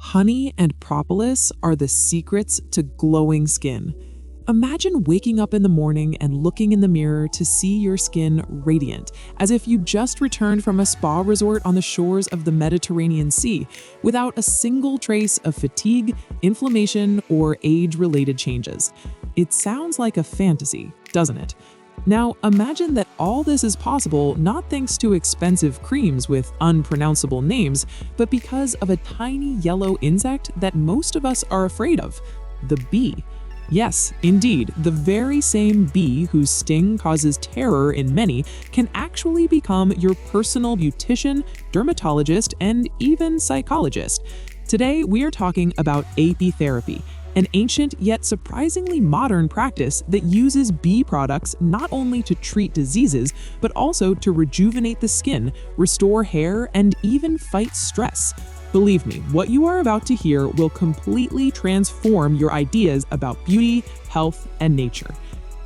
Honey and propolis are the secrets to glowing skin. Imagine waking up in the morning and looking in the mirror to see your skin radiant, as if you just returned from a spa resort on the shores of the Mediterranean Sea, without a single trace of fatigue, inflammation, or age-related changes. It sounds like a fantasy, doesn't it? Now, imagine that all this is possible not thanks to expensive creams with unpronounceable names, but because of a tiny yellow insect that most of us are afraid of, the bee. Yes, indeed, the very same bee whose sting causes terror in many can actually become your personal beautician, dermatologist, and even psychologist. Today, we are talking about apitherapy, an ancient yet surprisingly modern practice that uses bee products not only to treat diseases, but also to rejuvenate the skin, restore hair, and even fight stress. Believe me, what you are about to hear will completely transform your ideas about beauty, health, and nature.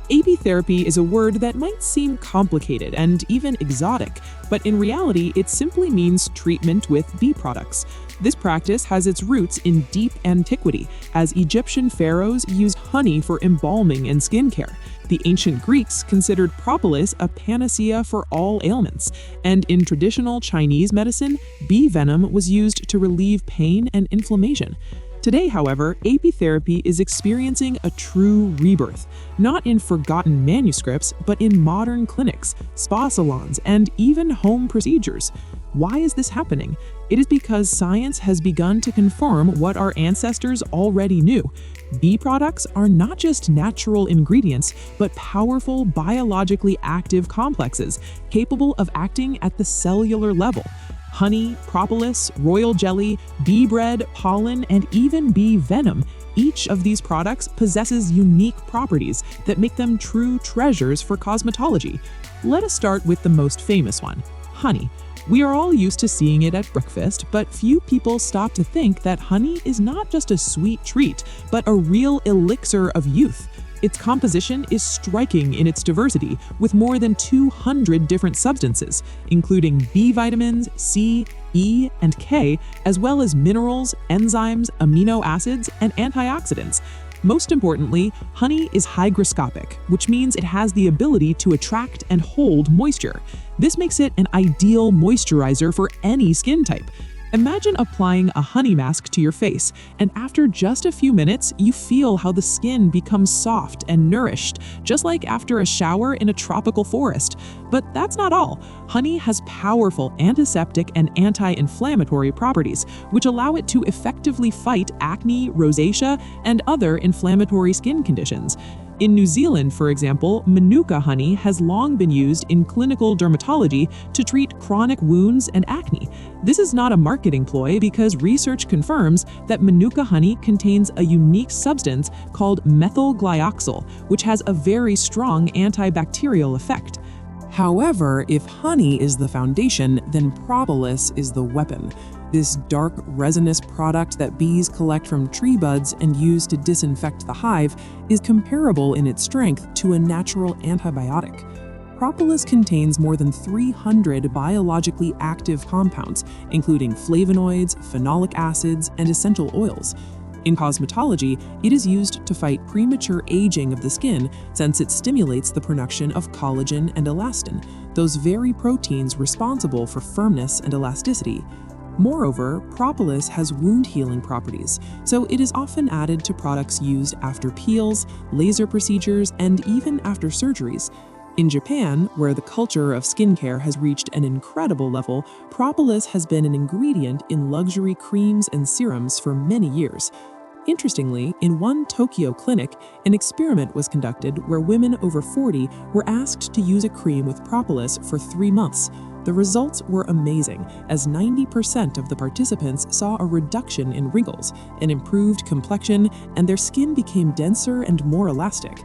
Apitherapy is a word that might seem complicated and even exotic, but in reality, it simply means treatment with bee products. This practice has its roots in deep antiquity, as Egyptian pharaohs used honey for embalming and skincare. The ancient Greeks considered propolis a panacea for all ailments, and in traditional Chinese medicine, bee venom was used to relieve pain and inflammation. Today, however, apitherapy is experiencing a true rebirth, not in forgotten manuscripts, but in modern clinics, spa salons, and even home procedures. Why is this happening? It is because science has begun to confirm what our ancestors already knew. Bee products are not just natural ingredients, but powerful biologically active complexes capable of acting at the cellular level. Honey, propolis, royal jelly, bee bread, pollen, and even bee venom. Each of these products possesses unique properties that make them true treasures for cosmetology. Let us start with the most famous one, honey. We are all used to seeing it at breakfast, but few people stop to think that honey is not just a sweet treat, but a real elixir of youth. Its composition is striking in its diversity, with more than 200 different substances, including B vitamins, C, E, and K, as well as minerals, enzymes, amino acids, and antioxidants. Most importantly, honey is hygroscopic, which means it has the ability to attract and hold moisture. This makes it an ideal moisturizer for any skin type. Imagine applying a honey mask to your face, and after just a few minutes, you feel how the skin becomes soft and nourished, just like after a shower in a tropical forest. But that's not all. Honey has powerful antiseptic and anti-inflammatory properties, which allow it to effectively fight acne, rosacea, and other inflammatory skin conditions. In New Zealand, for example, Manuka honey has long been used in clinical dermatology to treat chronic wounds and acne. This is not a marketing ploy because research confirms that Manuka honey contains a unique substance called methyl glyoxal, which has a very strong antibacterial effect. However, if honey is the foundation, then propolis is the weapon. This dark, resinous product that bees collect from tree buds and use to disinfect the hive is comparable in its strength to a natural antibiotic. Propolis contains more than 300 biologically active compounds, including flavonoids, phenolic acids, and essential oils. In cosmetology, it is used to fight premature aging of the skin since it stimulates the production of collagen and elastin, those very proteins responsible for firmness and elasticity. Moreover, propolis has wound-healing properties, so it is often added to products used after peels, laser procedures, and even after surgeries. In Japan, where the culture of skincare has reached an incredible level, propolis has been an ingredient in luxury creams and serums for many years. Interestingly, in one Tokyo clinic, an experiment was conducted where women over 40 were asked to use a cream with propolis for 3 months. The results were amazing, as 90% of the participants saw a reduction in wrinkles, an improved complexion, and their skin became denser and more elastic.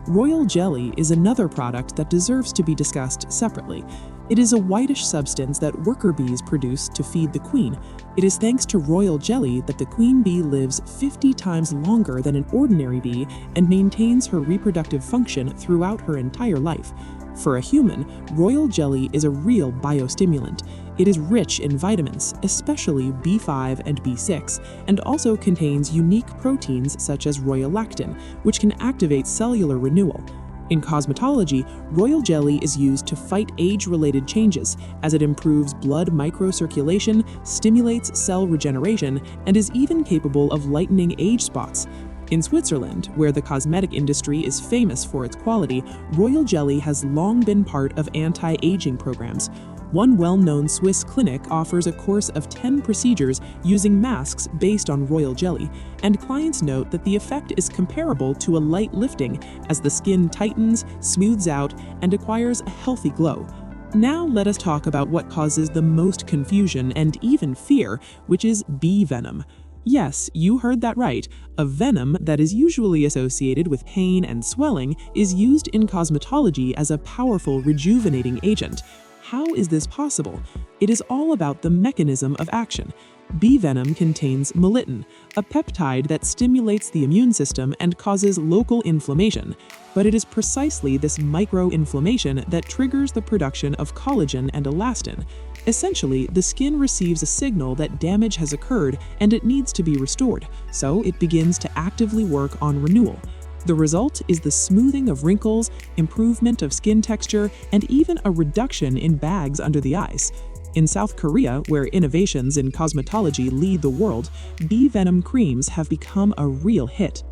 Royal jelly is another product that deserves to be discussed separately. It is a whitish substance that worker bees produce to feed the queen. It is thanks to royal jelly that the queen bee lives 50 times longer than an ordinary bee and maintains her reproductive function throughout her entire life. For a human, royal jelly is a real biostimulant. It is rich in vitamins, especially B5 and B6, and also contains unique proteins such as royal lactin, which can activate cellular renewal. In cosmetology, royal jelly is used to fight age-related changes, as it improves blood microcirculation, stimulates cell regeneration, and is even capable of lightening age spots. In Switzerland, where the cosmetic industry is famous for its quality, royal jelly has long been part of anti-aging programs. One well-known Swiss clinic offers a course of 10 procedures using masks based on royal jelly, and clients note that the effect is comparable to a light lifting as the skin tightens, smooths out, and acquires a healthy glow. Now let us talk about what causes the most confusion and even fear, which is bee venom. Yes, you heard that right. A venom that is usually associated with pain and swelling is used in cosmetology as a powerful rejuvenating agent. How is this possible? It is all about the mechanism of action. Bee venom contains melittin, a peptide that stimulates the immune system and causes local inflammation. But it is precisely this microinflammation that triggers the production of collagen and elastin. Essentially, the skin receives a signal that damage has occurred and it needs to be restored, so it begins to actively work on renewal. The result is the smoothing of wrinkles, improvement of skin texture, and even a reduction in bags under the eyes. In South Korea, where innovations in cosmetology lead the world, bee venom creams have become a real hit.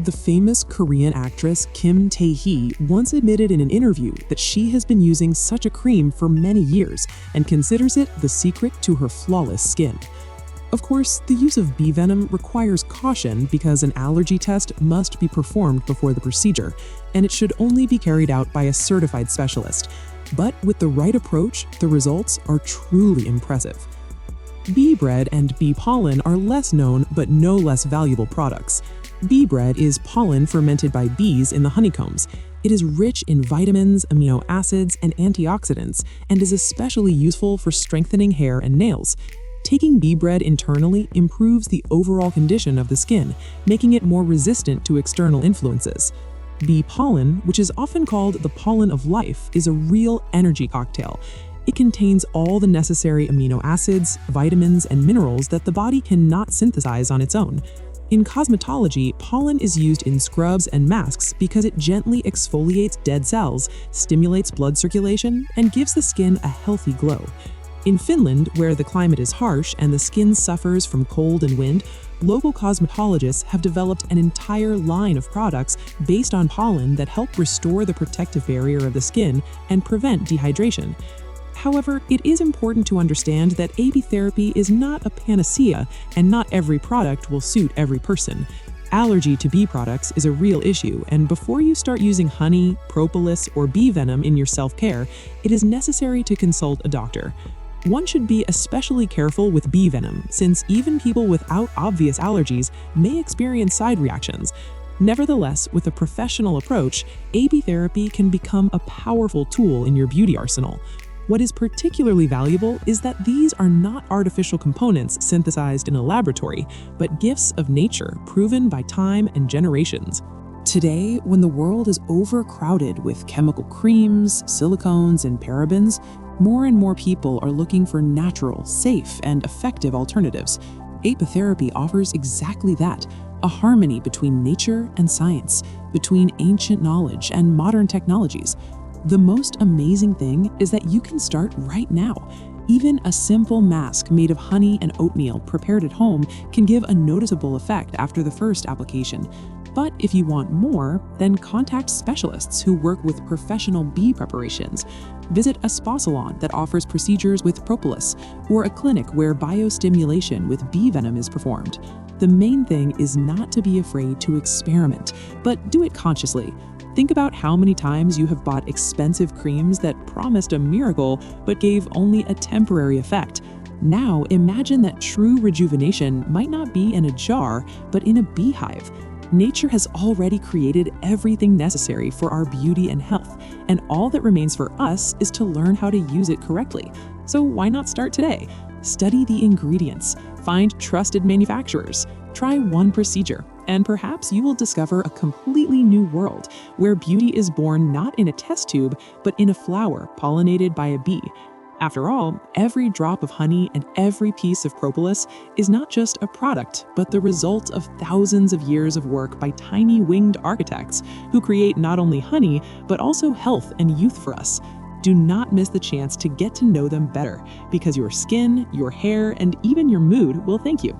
The famous Korean actress Kim Tae-hee once admitted in an interview that she has been using such a cream for many years and considers it the secret to her flawless skin. Of course, the use of bee venom requires caution because an allergy test must be performed before the procedure, and it should only be carried out by a certified specialist. But with the right approach, the results are truly impressive. Bee bread and bee pollen are less known but no less valuable products. Bee bread is pollen fermented by bees in the honeycombs. It is rich in vitamins, amino acids, and antioxidants, and is especially useful for strengthening hair and nails. Taking bee bread internally improves the overall condition of the skin, making it more resistant to external influences. Bee pollen, which is often called the pollen of life, is a real energy cocktail. It contains all the necessary amino acids, vitamins, and minerals that the body cannot synthesize on its own. In cosmetology, pollen is used in scrubs and masks because it gently exfoliates dead cells, stimulates blood circulation, and gives the skin a healthy glow. In Finland, where the climate is harsh and the skin suffers from cold and wind, local cosmetologists have developed an entire line of products based on pollen that help restore the protective barrier of the skin and prevent dehydration. However, it is important to understand that apitherapy is not a panacea, and not every product will suit every person. Allergy to bee products is a real issue, and before you start using honey, propolis, or bee venom in your self-care, it is necessary to consult a doctor. One should be especially careful with bee venom, since even people without obvious allergies may experience side reactions. Nevertheless, with a professional approach, apitherapy can become a powerful tool in your beauty arsenal. What is particularly valuable is that these are not artificial components synthesized in a laboratory, but gifts of nature proven by time and generations. Today, when the world is overcrowded with chemical creams, silicones, and parabens, more and more people are looking for natural, safe, and effective alternatives. Apitherapy offers exactly that, a harmony between nature and science, between ancient knowledge and modern technologies. The most amazing thing is that you can start right now. Even a simple mask made of honey and oatmeal prepared at home can give a noticeable effect after the first application. But if you want more, then contact specialists who work with professional bee preparations. Visit a spa salon that offers procedures with Propolis, or a clinic where biostimulation with bee venom is performed. The main thing is not to be afraid to experiment, but do it consciously. Think about how many times you have bought expensive creams that promised a miracle but gave only a temporary effect. Now imagine that true rejuvenation might not be in a jar, but in a beehive. Nature has already created everything necessary for our beauty and health, and all that remains for us is to learn how to use it correctly. So why not start today? Study the ingredients, find trusted manufacturers, try one procedure, and perhaps you will discover a completely new world where beauty is born not in a test tube, but in a flower pollinated by a bee. After all, every drop of honey and every piece of propolis is not just a product, but the result of thousands of years of work by tiny winged architects who create not only honey, but also health and youth for us. Do not miss the chance to get to know them better, because your skin, your hair, and even your mood will thank you.